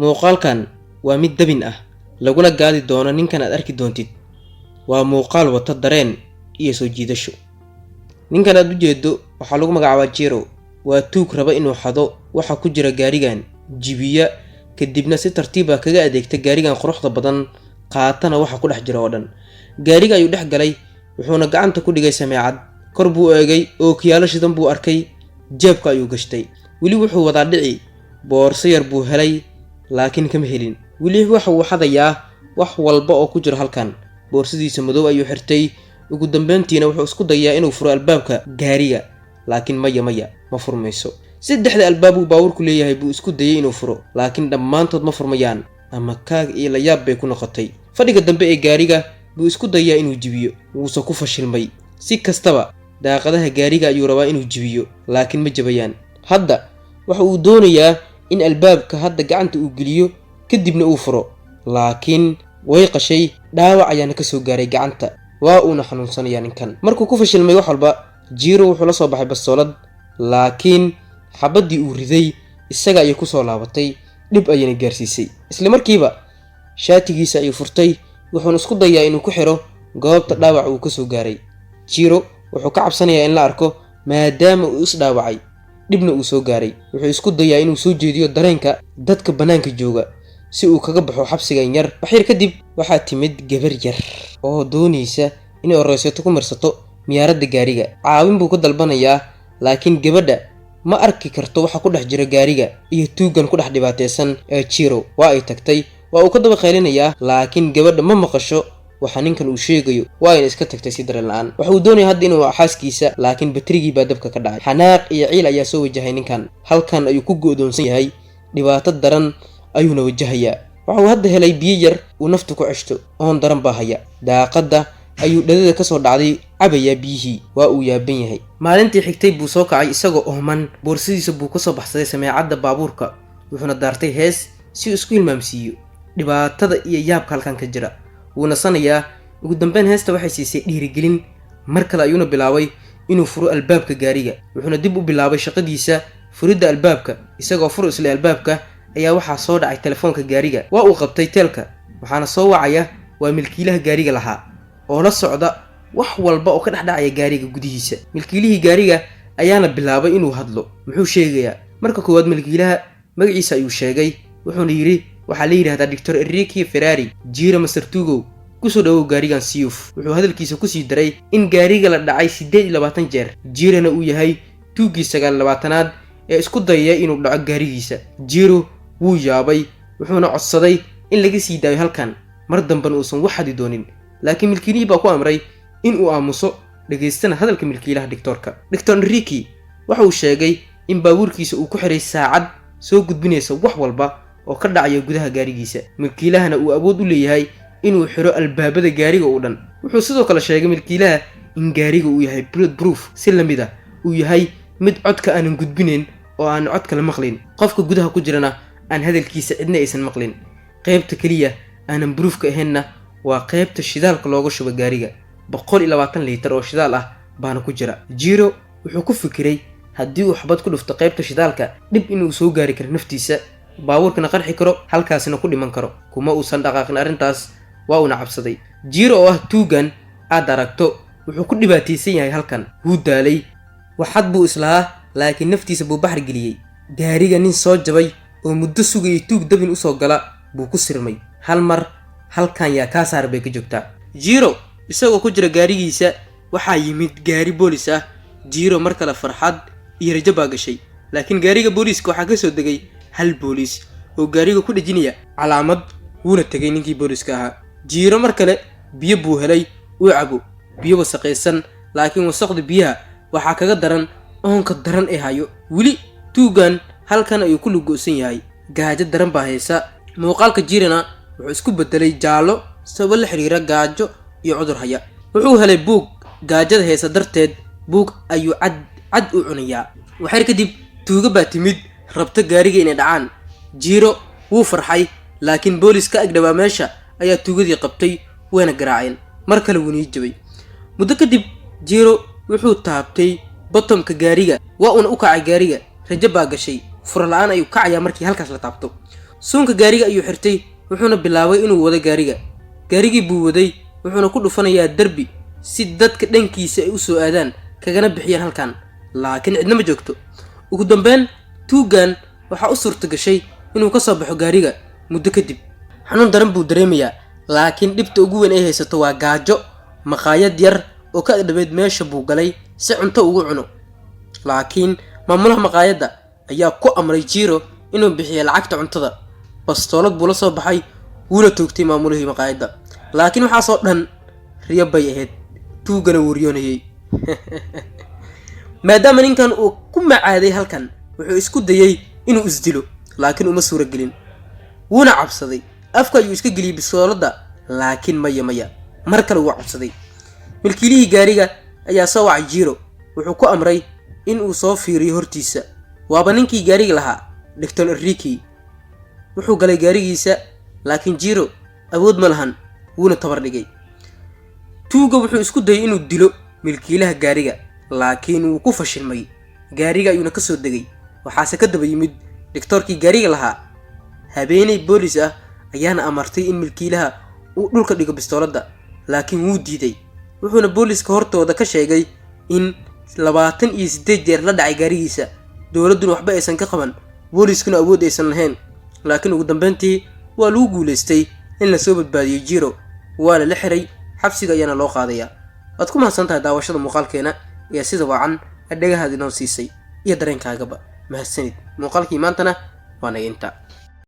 muuqaalkan waa mid dabin ah laguna gaadi doono ninkan aad arki doontid. waa muuqaal wata dareen iyo soo jiidasho. ninkan aad u jeedo waxaa lagu magacaabaa Jiro. waa tuug raba inuu xado waxa ku jira gaarigan, jibiya kadibna si tartiib ah kaga adeegta gaarigan quruxda badan, qaatana waxa ku dhex jira oo dhan. gaariga ayuu dhex galay, wuxuuna gacanta ku dhigay sameecad. kor buu eegay oo kiyaalo shidan buu arkay, jeebka ayuu gashtay. weli wuxuu wadaa dhici, boorso yar buu helay laakiin kama helin. weli waxa uu xadayaa wax walba oo ku jira halkan. boorsadiisa madow ayuu xirtay. ugu dambeyntiina wuxuu isku dayaa inuu furo albaabka gaariga, laakiin maya ma furmayso. saddexda albaab uu baabuurku leeyahay buu isku dayay inuu furo, laakiin dhammaantood ma furmayaan. ama kaag iyo layaab bay ku noqotay. fadhiga dambe ee gaariga buu isku dayaa inuu jibiyo, wuuse ku fashilmay. si kastaba daaqadaha gaariga ayuu rabaa inuu jibiyo, laakiin ma jabayaan. hadda waxa uu doonayaa in albaabka hadda gacanta uu geliyo kadibna uu furo, laakiin way qashay. dhaawac ayaana ka soo gaaray gacanta, waa uuna xanuunsanayaa ninkan. markuu ku fashilmay wax walba, Jiro wuxuu la soo baxay bastoolad, laakiin xabadii uu riday isaga ayay ku soo laabatay, dhib ayayna gaarsiisay. isla markiiba shaatigiisa ayuu furtay, wuxuuna isku dayaa inuu ku xiro goobta dhaawac uu ka soo gaaray. Jiro wuxuu ka cabsanayaa in la arko maadaama uu is dhaawacay, dhibna uu soo gaaray. wuxuu isku dayaa inuu soo jeediyo dareenka dadka bannaanka jooga si uu kaga baxo xabsigan yar. waxyar kadib waxaa timid gabar yar oo doonaysa inay oreysato ku marsato miyaaradda gaariga. caawin buu ka dalbanayaa, laakiin gabadha ma arki karto waxa ku dhex jira gaariga iyo tuugan ku dhex dhibaataysan ee Jiro. waa ay tagtay, waa uu ka daba qaylinayaa, laakiin gabadha ma maqasho waxa ninkan uu sheegayo. waa ayna iska tagtay si dareen la'aan. waxa uu doonaya hadda inuu xaaskiisa, laakiin baterigii baa dabka ka dhacay. xanaaq iyo ciil ayaa soo wajahay ninkan. halkan ayuu ku go'doonsan yahay, dhibaato daran ayuuna wajahayaa. waxa uu hadda helay biyo yar uu naftu ku ceshto, oon daran baa haya. daaqadda ayuu dhadada ka soo dhacday, cabayaa biyihii. waa uu yaaban yahay. maalintii xigtay buu soo kacay isagoo ooman. boorsadiisa buu ka soo baxsaday sameecadda baabuurka, wuxuuna daartay hees si uu isku hilmaamsiiyo dhibaatada iyo yaabka halkan ka jira. wuu nasanayaa. ugu dambeyn heesta waxay siisay dhiirigelin. mar kale ayuuna bilaabay inuu furo albaabka gaariga, wuxuuna dib u bilaabay shaqadiisa furidda albaabka. isagoo fur isla albaabka ayaa waxaa soo dhacay telefoonka gaariga. waa uu qabtay teelka, waxaana soo wacaya waa milkiilaha gaariga lahaa oo la socda wax walba oo ka dhex dhacaya gaariga gudihiisa. milkiilihii gaariga ayaana bilaabay inuu hadlo. muxuu sheegayaa? marka koowaad milkiilaha magaciisa ayuu sheegay, wuxuuna yidhi waxaa la yidhaahdaa Dr. Enrique Ferrari. Jiro Master Tugo, kusoo dhawow gaarigan Siyuf. wuxuu hadalkiisa kusii daray in gaariga la dhacay 28 jeer, Jirona uu yahay tuugii 29aad ee isku dayaya inuu dhaco gaarigiisa. Jiro wuu yaabay, wuxuuna codsaday in laga sii daayo halkan, mar dambana uusan wax xadi doonin. laakiin milkiilihii baa ku amray in uu aamuso, dhageystana hadalka milkiilaha Dr. Enrique waxa uu sheegay in baabuurkiisa uu ku xiray saacad soo gudbinaysa wax walba oo ka dhacaya gudaha gaarigiisa. milkiilahana uu awood u leeyahay inuu xiro albaabada gaariga oo dhan. wuxuu sidoo kale sheegay milkiilaha in gaariga uu yahay bulletproof, si la mid ah uu yahay mid codka aanan gudbinayn oo aan cod kale maqlin. qofka gudaha ku jirana aan hadalkiisa cidna aysan maqlin. qaybta kaliya aanan buruufka ahaynna waa qaybta shidaalka looga shubo gaariga. 120 litir oo shidaal ah baana ku jira. Jiro wuxuu ku fikiray haddii uu xabad ku dhufto qaybta shidaalka, dhib inuu soo gaari karo naftiisa, baabuurkana qarxi karo, halkaasina ku dhiman karo. kuma uusan dhaqaaqin arrintaas, waa uuna cabsaday. Jiro oo ah tuugan aad aragto wuxuu ku dhibaataysan yahay halkan. wuu daalay, waxad buu islahaa, laakiin naftiisa buu baxar geliyey. gaariga nin soo jabay oo muddo sugayay tuug dabin u soo gala buu ku sirmay. hal mar halkan yaa kaa saar bay ka joogtaa. Jiro isagoo ku jira gaarigiisa waxaa yimid gaari boolis ah. Jiro mar kale farxad iyo rajo baa gashay, laakiin gaariga booliiska waxaa ka soo degay hal boolis oo gaariga ku dhejinaya calaamad, wuuna tegay ninkii booliiska ahaa. Jiro mar kale biyo buu helay, uu cabo biyo wasaqaysan, laakiin wasaqda biyaha waxaa kaga daran oonka daran ee hayo. weli tuugan halkan ayuu ku lugoosan yahay, gaajo daran baa haysa. muuqaalka Jirona wuxuu isku bedelay jaallo sabab la xiriira gaajo iyo cudur haya. wuxuu helay buug gaajada haysa darteed. buug ayuu cad u cunayaa. waxyar kadib tuuga baa timid, rabta gaariga inay dhacaan. Jiro wuu farxay, laakiin boolis ka ag dhawaa meesha ayaa tuugadii qabtay, wayna garaaceen. mar kale wuu jabay. muddo kadib Jiro wuxuu taabtay bottomka gaariga, waa uuna u kacay gaariga. rajo baa gashay, fur la'aan ayuu kacayaa markii halkaas la taabto. suunka gaariga ayuu xirtay wuxuuna bilaabay inuu wado gaarigii buu waday wuxuuna ku dhufanayaa derbi si dadka dhankiisa ay u soo aadaan kagana bixiyaan halkan laakiin cidna ma joogto. ugu dambeyn tuugan waxa u suurta gashay inuu ka soo baxo gaariga muddo kadib. xanuun daran buu dareemayaa laakiin dhibta ugu weyn ay haysato waa gaajo. maqaayad yar oo ka dhabeed meesha buu galay si cunto ugu cuno laakiin maamulaha maqaayadda ayaa ku amray Jiro inuu bixiyo lacagta cuntada. bastoolad buu la soo baxay wuuna toogtay maamulihii maqaayadda laakiin waxa soo dhan riyo bay ahayd tuugana wariyoonayay. maadaama ninkan uu ku macaaday halkan wuxuu isku dayay inuu isdilo laakiin uma suura gelin. wuuna cabsaday afka ayuu iska geliyay bistooladda laakiin maya mar kale wuu cabsaday. milkiilihii gaariga ayaa soo wacay Jiro wuxuu ku amray in uu soo fiiriyo hortiisa. waaba ninkii gaariga lahaa Dr. Enrique. wuxuu galay gaarigiisa laakiin Jiro awood ma lahan wuuna tabar dhigay. tuuga wuxuu isku dayay inuu dilo milkiilaha gaariga laakiin wuu ku fashilmay. gaariga ayuuna ka soo degay waxaase ka daba yimid doctorkii gaariga lahaa. habeenay boolis ah ayaana amartay in milkiilaha uu dhulka dhigo bistooladda laakiin wuu diiday. wuxuuna booliska hortooda ka sheegay in 28 jeer la dhacay gaarigiisa dowladduna waxba aysan ka qaban booliskuna awood aysan lahayn. laakiin ugu dambeyntii waa lagu guuleystay in la soo badbaadiyo Jiro waana la xiray xabsiga ayaana loo qaadayaa. waad ku mahadsantahay daawashada muuqaalkeena iyo sida wacan adhagahaad inoo siisay iyo dareenkaagaba. mahadsanid muuqaalkii maantana waa naga inta.